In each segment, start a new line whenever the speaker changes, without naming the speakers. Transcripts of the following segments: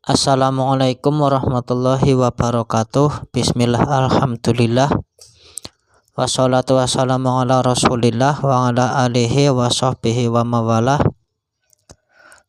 Assalamualaikum warahmatullahi wabarakatuh. Bismillah, alhamdulillah, wassalatu wassalamu ala rasulillah wa ala alihi wa sahbihi wa mawalah,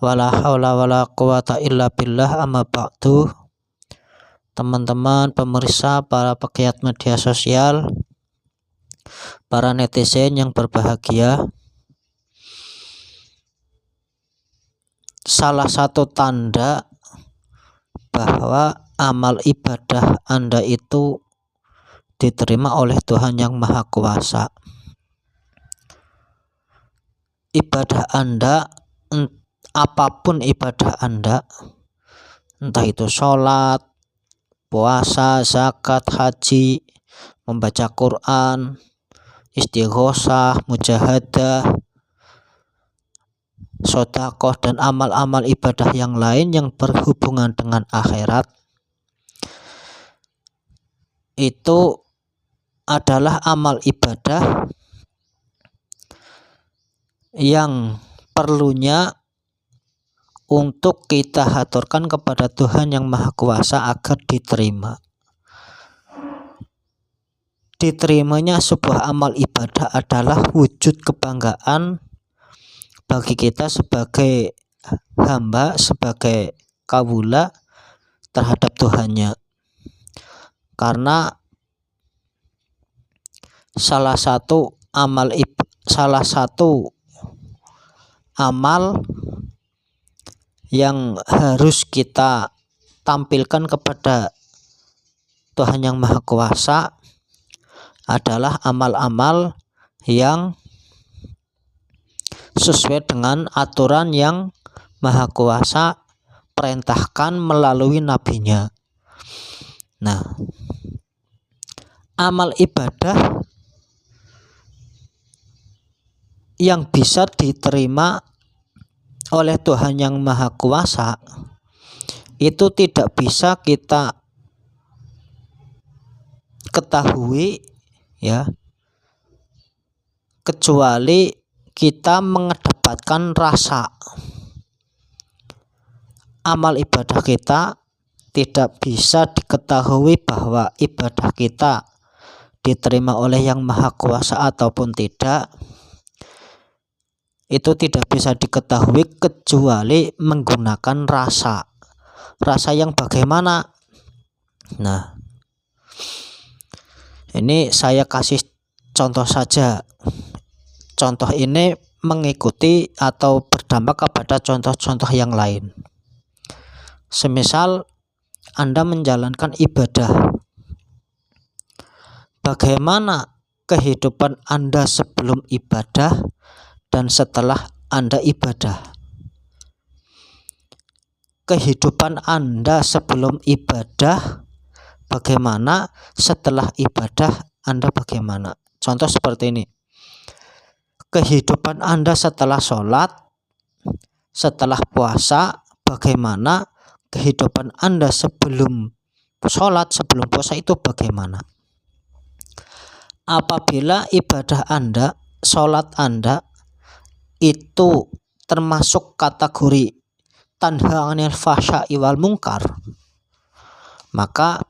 wala hawla wala quwata illa billah, amma ba'du. Teman-teman pemirsa, para pegiat media sosial, para netizen yang berbahagia, salah satu tanda bahwa amal ibadah Anda itu diterima oleh Tuhan Yang Maha Kuasa. Ibadah Anda, apapun ibadah Anda, entah itu sholat, puasa, zakat, haji, membaca Quran, istighosah, mujahadah, sedekah, dan amal-amal ibadah yang lain yang berhubungan dengan akhirat, itu adalah amal ibadah yang perlunya untuk kita haturkan kepada Tuhan Yang Maha Kuasa agar diterima. Diterimanya sebuah amal ibadah adalah wujud kebanggaan bagi kita sebagai hamba, sebagai kawula terhadap Tuhannya. Karena salah satu amal yang harus kita tampilkan kepada Tuhan Yang Maha Kuasa adalah amal-amal yang sesuai dengan aturan Yang Maha Kuasa perintahkan melalui nabinya. Nah, amal ibadah yang bisa diterima oleh Tuhan Yang Maha Kuasa itu tidak bisa kita ketahui, ya, kecuali kita mengedepankan rasa. Amal ibadah kita tidak bisa diketahui bahwa ibadah kita diterima oleh Yang Maha Kuasa ataupun tidak. Itu tidak bisa diketahui kecuali menggunakan rasa. Rasa yang bagaimana? Nah, ini saya kasih contoh saja. Contoh ini mengikuti atau berdampak kepada contoh-contoh yang lain. Semisal Anda menjalankan ibadah, bagaimana kehidupan Anda sebelum ibadah dan setelah Anda ibadah? Kehidupan Anda sebelum ibadah bagaimana, setelah ibadah Anda bagaimana? Contoh seperti ini. Kehidupan Anda setelah sholat, setelah puasa, bagaimana? Kehidupan Anda sebelum sholat, sebelum puasa itu bagaimana? Apabila ibadah Anda, sholat Anda itu termasuk kategori tanha 'anil fahsya'i wal munkar, maka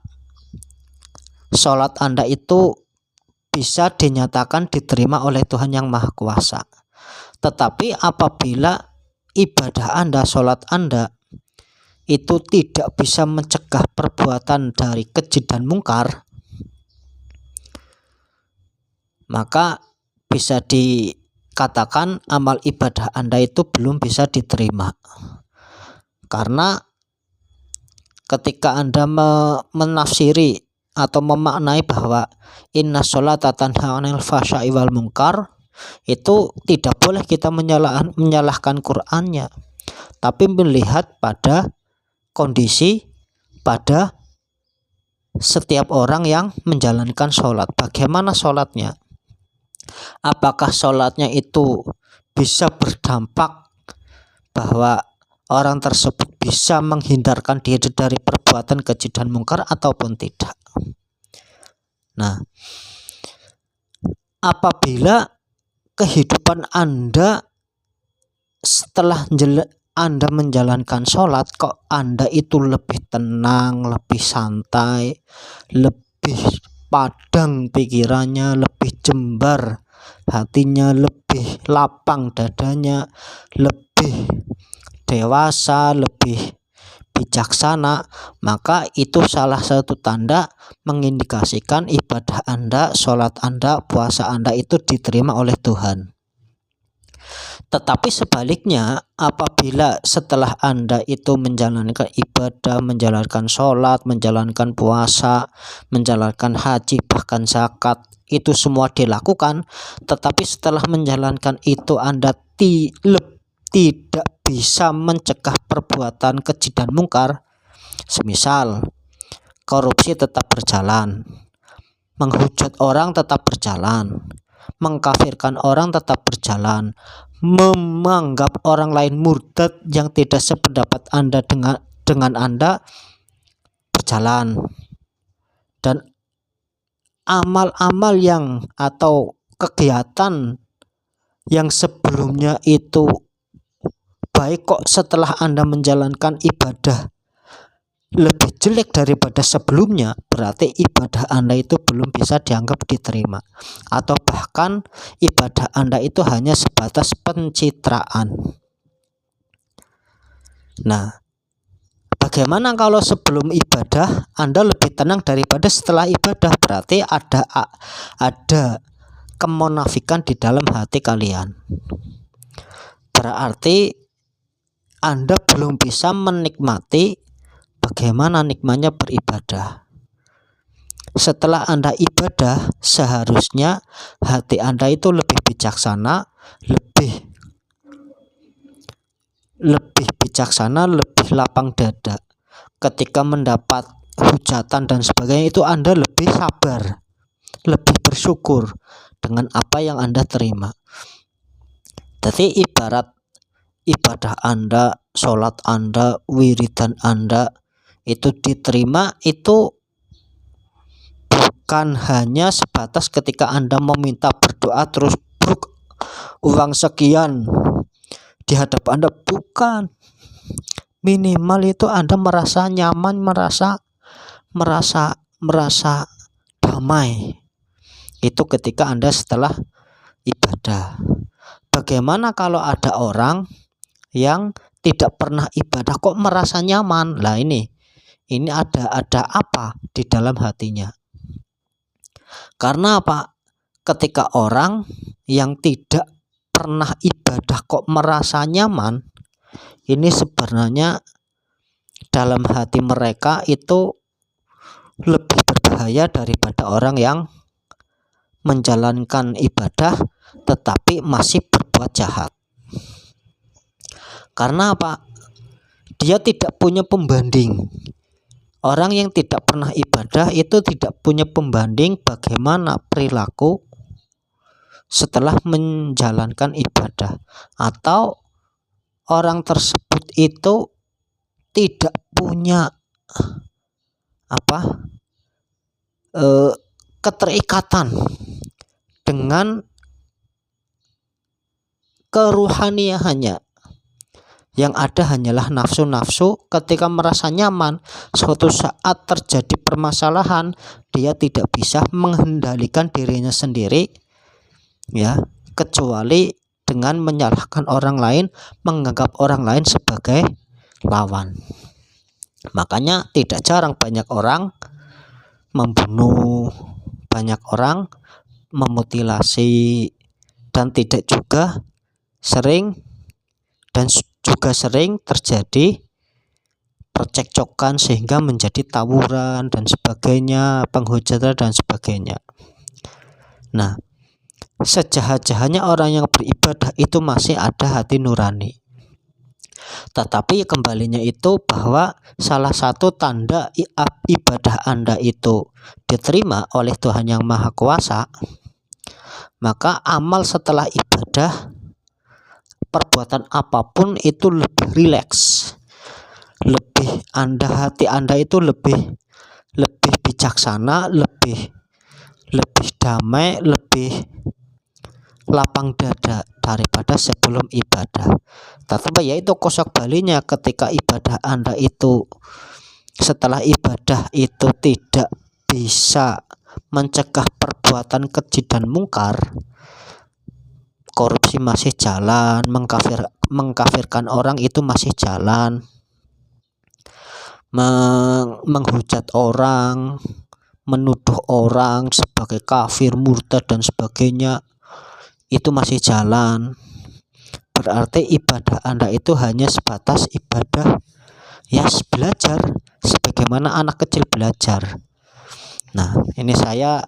sholat Anda itu bisa dinyatakan diterima oleh Tuhan Yang Maha Kuasa. Tetapi apabila ibadah Anda, sholat Anda itu tidak bisa mencegah perbuatan dari keji dan mungkar, maka bisa dikatakan amal ibadah Anda itu belum bisa diterima. Karena ketika Anda menafsiri atau memaknai bahwa inna sholata tanha 'anil fahsya'i wal munkar, itu tidak boleh kita menyalahkan Qur'annya, tapi melihat pada kondisi, pada setiap orang yang menjalankan sholat. Bagaimana sholatnya? Apakah sholatnya itu bisa berdampak bahwa orang tersebut bisa menghindarkan diri dari perbuatan keji dan mungkar ataupun tidak? Nah, apabila kehidupan Anda setelah Anda menjalankan sholat kok Anda itu lebih tenang, lebih santai, lebih padang pikirannya, lebih jembar hatinya, lebih lapang dadanya, lebih dewasa, lebih bijaksana, maka itu salah satu tanda mengindikasikan ibadah Anda, sholat Anda, puasa Anda itu diterima oleh Tuhan. Tetapi sebaliknya, apabila setelah Anda itu menjalankan ibadah, menjalankan sholat, menjalankan puasa, menjalankan haji, bahkan zakat, itu semua dilakukan, tetapi setelah menjalankan itu Anda tidak bisa mencegah perbuatan keji dan mungkar, semisal korupsi tetap berjalan, menghujat orang tetap berjalan, mengkafirkan orang tetap berjalan, menganggap orang lain murtad yang tidak sependapat Anda dengan Anda berjalan, dan amal-amal yang atau kegiatan yang sebelumnya itu baik kok setelah Anda menjalankan ibadah lebih jelek daripada sebelumnya, berarti ibadah Anda itu belum bisa dianggap diterima, atau bahkan ibadah Anda itu hanya sebatas pencitraan. Nah, bagaimana kalau sebelum ibadah Anda lebih tenang daripada setelah ibadah? Berarti ada kemunafikan di dalam hati kalian. Berarti Anda belum bisa menikmati bagaimana nikmatnya beribadah. Setelah Anda ibadah, seharusnya hati Anda itu lebih bijaksana, lebih bijaksana, lebih lapang dada. Ketika mendapat hujatan dan sebagainya, itu Anda lebih sabar, lebih bersyukur dengan apa yang Anda terima. Jadi ibarat ibadah Anda, sholat Anda, wiridan Anda itu diterima, itu bukan hanya sebatas ketika Anda meminta berdoa terus bruk uang sekian di hadapan Anda, bukan. Minimal itu Anda merasa nyaman, merasa damai. Itu ketika Anda setelah ibadah. Bagaimana kalau ada orang yang tidak pernah ibadah kok merasa nyaman? Lah ini ada apa di dalam hatinya? Karena apa? Ketika orang yang tidak pernah ibadah kok merasa nyaman, ini sebenarnya dalam hati mereka itu lebih berbahaya daripada orang yang menjalankan ibadah tetapi masih berbuat jahat. Karena apa? Dia tidak punya pembanding. Orang yang tidak pernah ibadah itu tidak punya pembanding bagaimana perilaku setelah menjalankan ibadah, atau orang tersebut itu tidak punya keterikatan dengan keruhaniahannya. Yang ada hanyalah nafsu-nafsu. Ketika merasa nyaman, suatu saat terjadi permasalahan, dia tidak bisa mengendalikan dirinya sendiri, ya, kecuali dengan menyalahkan orang lain, menganggap orang lain sebagai lawan. Makanya tidak jarang banyak orang membunuh, banyak orang memutilasi, dan tidak juga sering terjadi percekcokan sehingga menjadi tawuran dan sebagainya, penghujatan dan sebagainya. Nah, sejahat-jahatnya orang yang beribadah itu masih ada hati nurani. Tetapi kembalinya itu bahwa salah satu tanda ibadah Anda itu diterima oleh Tuhan Yang Maha Kuasa, maka amal setelah ibadah, perbuatan apapun itu lebih rileks, hati Anda itu lebih bijaksana, lebih damai, lebih lapang dada daripada sebelum ibadah. Tetapi yaitu kosok balinya, ketika ibadah Anda itu setelah ibadah itu tidak bisa mencegah perbuatan keji dan mungkar, korupsi masih jalan, mengkafirkan orang itu masih jalan, menghujat orang, menuduh orang sebagai kafir, murtad dan sebagainya, itu masih jalan, berarti ibadah Anda itu hanya sebatas ibadah ya belajar, sebagaimana anak kecil belajar. Nah, ini saya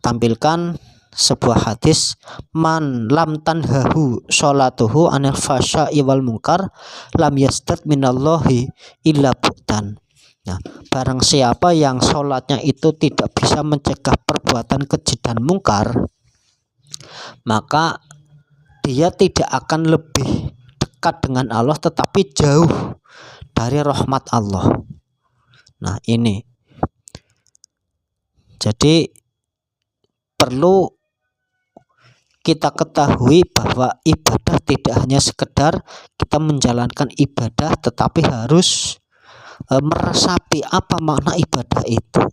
tampilkan sebuah hadis, man lam tanhahu sholatuhu anil fasya'i wal munkar lam yastad minallahi illa bu'tan. Nah, barang siapa yang sholatnya itu tidak bisa mencegah perbuatan keji dan mungkar, maka dia tidak akan lebih dekat dengan Allah, tetapi jauh dari rahmat Allah. Nah, ini jadi perlu kita ketahui bahwa ibadah tidak hanya sekedar kita menjalankan ibadah, tetapi harus meresapi apa makna ibadah itu.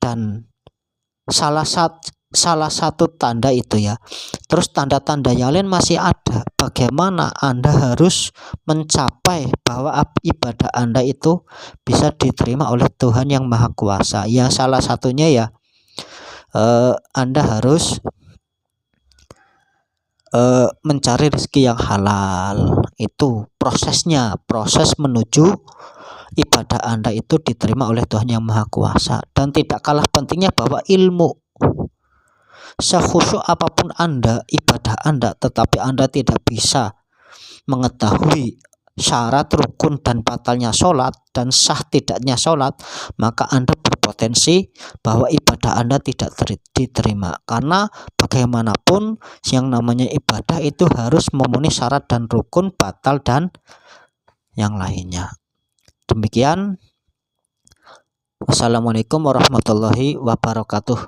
Dan salah satu tanda itu ya. Terus tanda-tanda yang lain masih ada. Bagaimana Anda harus mencapai bahwa ibadah Anda itu bisa diterima oleh Tuhan yang Maha Kuasa. Ya, salah satunya ya Anda harus mencari rezeki yang halal. Itu prosesnya, proses menuju ibadah Anda itu diterima oleh Tuhan yang Maha Kuasa. Dan tidak kalah pentingnya bahwa ilmu, sekhusyuk apapun Anda, ibadah Anda, tetapi Anda tidak bisa mengetahui syarat, rukun dan batalnya sholat dan sah tidaknya sholat, maka Anda berpotensi bahwa ibadah Anda tidak diterima. Karena bagaimanapun yang namanya ibadah itu harus memenuhi syarat dan rukun, batal dan yang lainnya. Demikian. Wassalamualaikum warahmatullahi wabarakatuh.